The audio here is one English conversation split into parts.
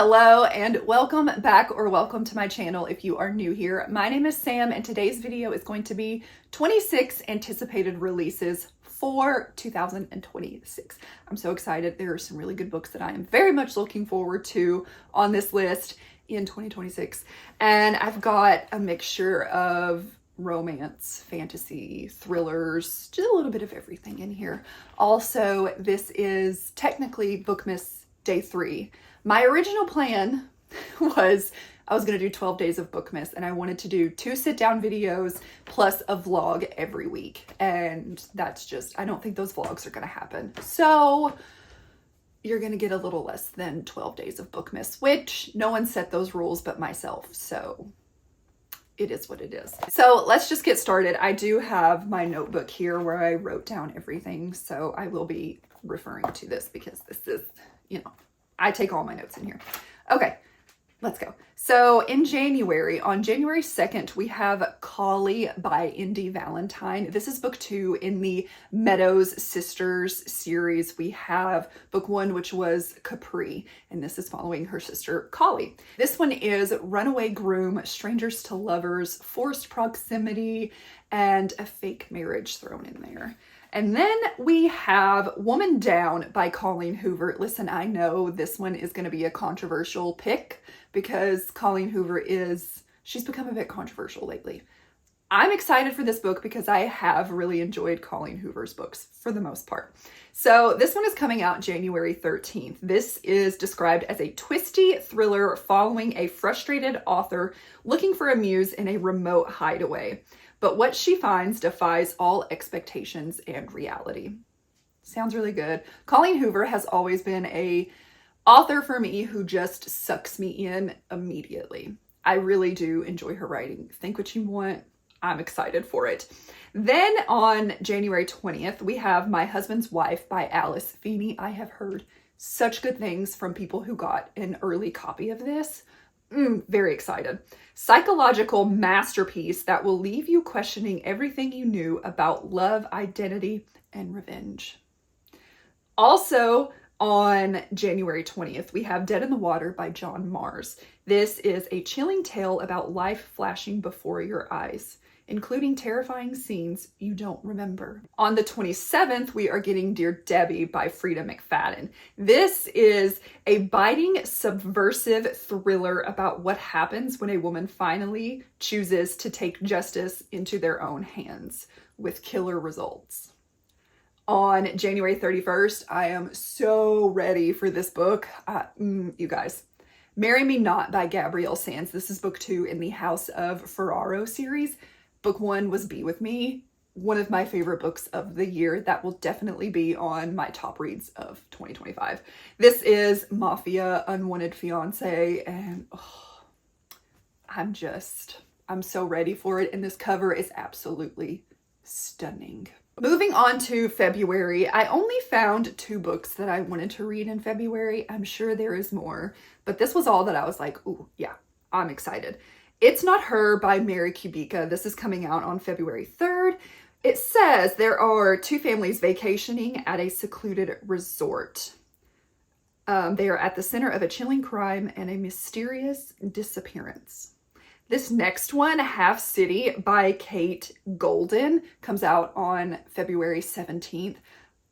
Hello and welcome back, or welcome to my channel if you are new here. My name is Sam and today's video is going to be 26 anticipated releases for 2026. I'm so excited. There are some really good books that I am very much looking forward to on this list in 2026. And I've got a mixture of romance, fantasy, thrillers, just a little bit of everything in here. Also, this is technically Bookmas Day 3. My original plan was I was going to do 12 days of Bookmas and I wanted to do 2 sit-down videos plus a vlog every week. And that's just, I don't think those vlogs are going to happen. So you're going to get a little less than 12 days of Bookmas, which no one set those rules but myself. So it is what it is. So let's just get started. I do have my notebook here where I wrote down everything. So I will be referring to this because this is, I take all my notes in here. Okay, let's go. So in January, on January 2nd, we have Collie by Indy Valentine. This is book 2 in the Meadows Sisters series. We have book 1, which was Capri, and this is following her sister Collie. This one is runaway groom, strangers to lovers, forced proximity, and a fake marriage thrown in there. And then we have Woman Down by Colleen Hoover. Listen, I know this one is going to be a controversial pick because Colleen Hoover she's become a bit controversial lately. I'm excited for this book because I have really enjoyed Colleen Hoover's books for the most part. So this one is coming out January 13th. This is described as a twisty thriller following a frustrated author looking for a muse in a remote hideaway. But what she finds defies all expectations and reality. Sounds really good. Colleen Hoover has always been an author for me who just sucks me in immediately. I really do enjoy her writing. Think what you want. I'm excited for it. Then on January 20th, we have My Husband's Wife by Alice Feeney. I have heard such good things from people who got an early copy of this. Very excited. Psychological masterpiece that will leave you questioning everything you knew about love, identity, and revenge. Also on January 20th, we have Dead in the Water by John Mars. This is a chilling tale about life flashing before your eyes, including terrifying scenes you don't remember. On the 27th, we are getting Dear Debbie by Frida McFadden. This is a biting, subversive thriller about what happens when a woman finally chooses to take justice into their own hands, with killer results. On January 31st, I am so ready for this book. You guys. Marry Me Not by Gabrielle Sands. This is book 2 in the House of Ferraro series. Book 1 was Be With Me, one of my favorite books of the year. That will definitely be on my top reads of 2025. This is Mafia Unwanted Fiance, and I'm so ready for it. And this cover is absolutely stunning. Moving on to February, I only found 2 books that I wanted to read in February. I'm sure there is more, but this was all that I was like, ooh, yeah, I'm excited. It's Not Her by Mary Kubica. This is coming out on February 3rd. It says there are 2 families vacationing at a secluded resort. They are at the center of a chilling crime and a mysterious disappearance. This next one, Half City by Kate Golden, comes out on February 17th.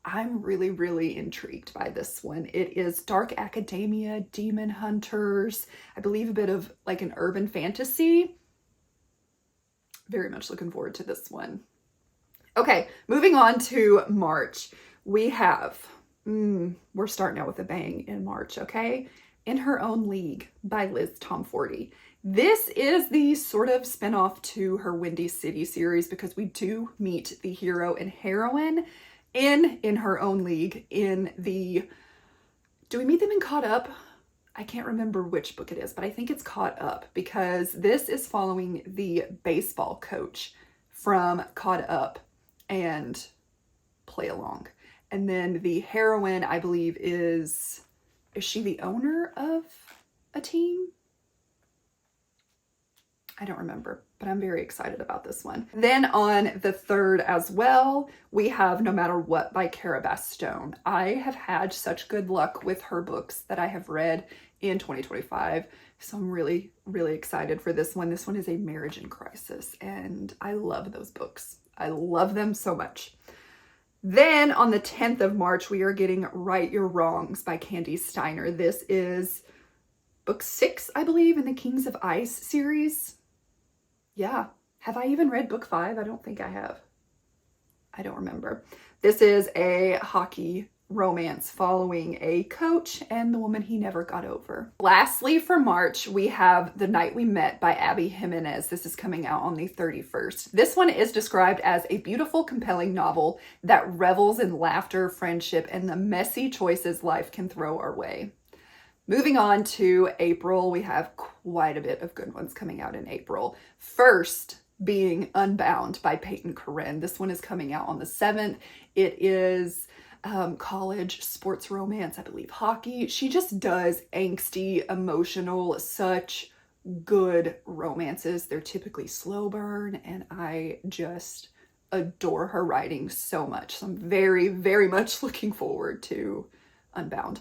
I'm really, really intrigued by this one. It is dark academia, demon hunters, I believe a bit of like an urban fantasy. Very much looking forward to this one. Okay, moving on to March. We have, we're starting out with a bang in March, okay? In Her Own League by Liz Tomforty. This is the sort of spinoff to her Windy City series because we do meet the hero and heroine in Her Own League do we meet them in Caught Up? I can't remember which book it is, but I think it's Caught Up because this is following the baseball coach from Caught Up and Play Along. And then the heroine, I believe, is she the owner of a team? I don't remember, but I'm very excited about this one. Then on the 3rd as well, we have No Matter What by Cara Bastone. I have had such good luck with her books that I have read in 2025. So I'm really, really excited for this one. This one is a marriage in crisis, and I love those books. I love them so much. Then on the 10th of March, we are getting Right Your Wrongs by Candy Steiner. This is book 6, I believe, in the Kings of Ice series. Yeah. Have I even read book 5? I don't think I have. I don't remember. This is a hockey romance following a coach and the woman he never got over. Lastly, for March, we have The Night We Met by Abby Jimenez. This is coming out on the 31st. This one is described as a beautiful, compelling novel that revels in laughter, friendship, and the messy choices life can throw our way. Moving on to April, we have quite a bit of good ones coming out in April. First being Unbound by Peyton Corinne. This one is coming out on the 7th. It is college sports romance, I believe hockey. She just does angsty, emotional, such good romances. They're typically slow burn, and I just adore her writing so much. So I'm very, very much looking forward to Unbound.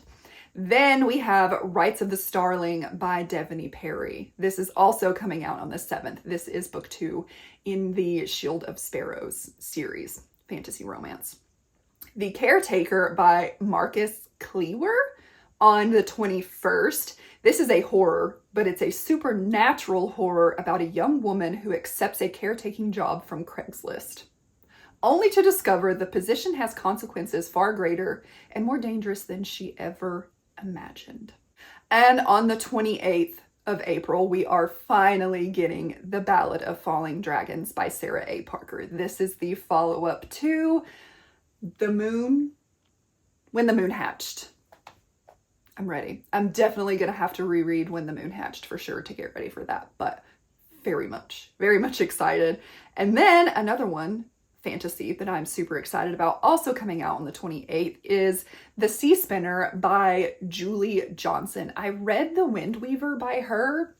Then we have Rights of the Starling by Devaney Perry. This is also coming out on the 7th. This is book 2 in the Shield of Sparrows series, fantasy romance. The Caretaker by Marcus Cleaver on the 21st. This is a horror, but it's a supernatural horror about a young woman who accepts a caretaking job from Craigslist, only to discover the position has consequences far greater and more dangerous than she ever imagined. And on the 28th of April, we are finally getting The Ballad of Falling Dragons by Sarah A. Parker. This is the follow-up to When the Moon Hatched. I'm ready. I'm definitely going to have to reread When the Moon Hatched for sure to get ready for that, but very much excited. And then another one, fantasy, that I'm super excited about, also coming out on the 28th, is The Sea Spinner by Julie Johnson. I read The Wind Weaver by her,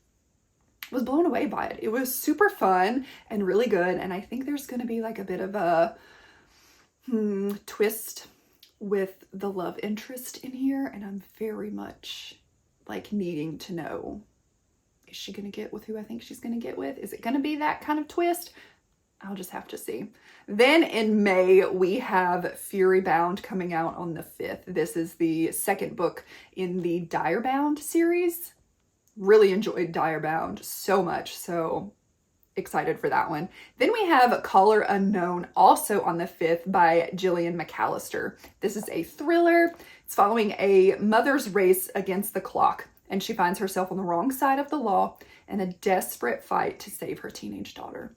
was blown away by it. It was super fun and really good, and I think there's going to be like a bit of a twist with the love interest in here, and I'm very much like needing to know, is she going to get with who I think she's going to get with? Is it going to be that kind of twist? I'll just have to see. Then in May, we have Fury Bound coming out on the 5th. This is the second book in the Direbound series. Really enjoyed Direbound so much, so excited for that one. Then we have Caller Unknown, also on the 5th, by Gillian McAllister. This is a thriller. It's following a mother's race against the clock, and she finds herself on the wrong side of the law in a desperate fight to save her teenage daughter.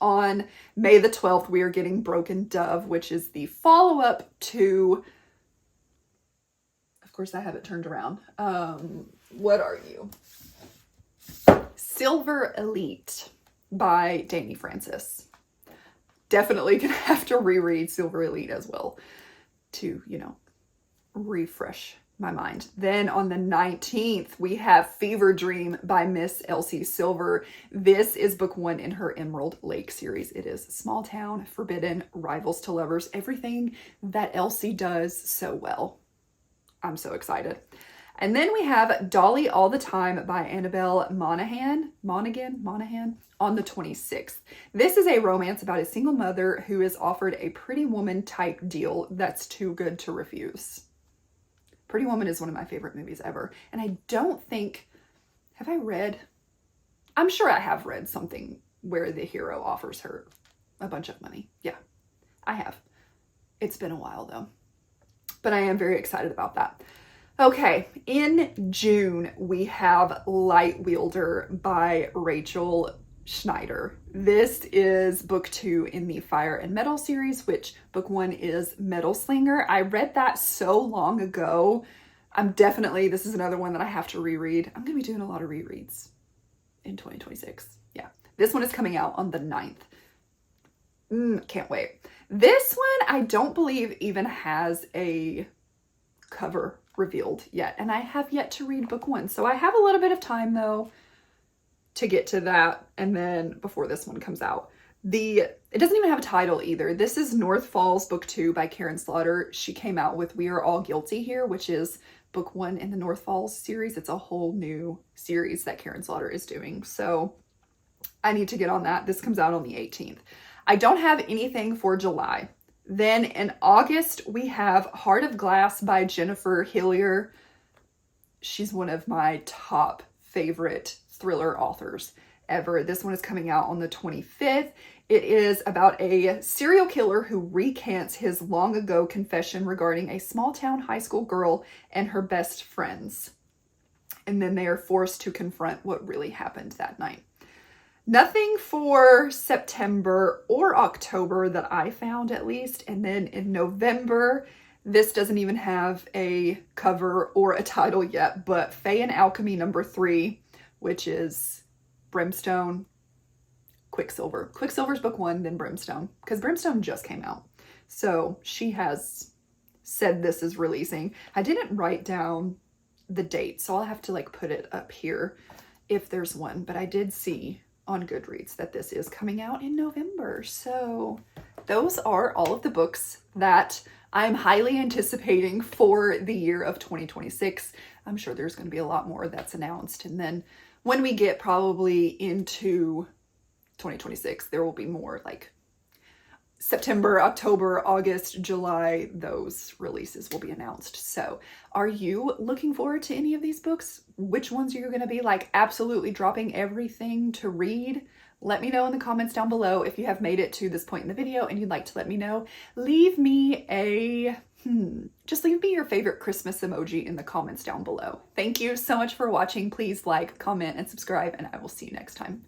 On May the 12th, we are getting Broken Dove, which is the follow-up to, of course I have it turned around. What are you? Silver Elite by Danny Francis. Definitely gonna have to reread Silver Elite as well to, refresh my mind. Then on the 19th, we have Fever Dream by Miss Elsie Silver. This is book 1 in her Emerald Lake series. It is small town, forbidden, rivals to lovers, everything that Elsie does so well. I'm so excited. And then we have Dolly All the Time by Annabelle Monaghan on the 26th. This is a romance about a single mother who is offered a Pretty Woman type deal that's too good to refuse. Pretty Woman is one of my favorite movies ever. And I don't think, I'm sure I have read something where the hero offers her a bunch of money. Yeah, I have. It's been a while though, but I am very excited about that. Okay, in June, we have Light Wielder by Rachel Schneider. This is book 2 in the Fire and Metal series, which book 1 is Metal Slinger. I read that so long ago. This is another one that I have to reread. I'm going to be doing a lot of rereads in 2026. Yeah, this one is coming out on the 9th. Can't wait. This one, I don't believe even has a cover revealed yet, and I have yet to read book 1. So I have a little bit of time though to get to that, and then before this one comes out. It doesn't even have a title either. This is North Falls book 2 by Karen Slaughter. She came out with We Are All Guilty here, which is book 1 in the North Falls series. It's a whole new series that Karen Slaughter is doing. So I need to get on that. This comes out on the 18th. I don't have anything for July. Then in August, we have Heart of Glass by Jennifer Hillier. She's one of my top favorite thriller authors ever. This one is coming out on the 25th. It is about a serial killer who recants his long ago confession regarding a small town high school girl and her best friends. And then they are forced to confront what really happened that night. Nothing for September or October that I found, at least. And then in November, this doesn't even have a cover or a title yet, but Fae and Alchemy #3, which is Brimstone, Quicksilver. Quicksilver's book 1, then Brimstone, because Brimstone just came out. So she has said this is releasing. I didn't write down the date, so I'll have to like put it up here if there's one, but I did see on Goodreads that this is coming out in November. So those are all of the books that I'm highly anticipating for the year of 2026. I'm sure there's going to be a lot more that's announced. And then when we get probably into 2026, there will be more like September, October, August, July, those releases will be announced. So are you looking forward to any of these books? Which ones are you going to be like absolutely dropping everything to read? Let me know in the comments down below. If you have made it to this point in the video and you'd like to let me know, leave me just leave me your favorite Christmas emoji in the comments down below. Thank you so much for watching. Please like, comment, and subscribe, and I will see you next time.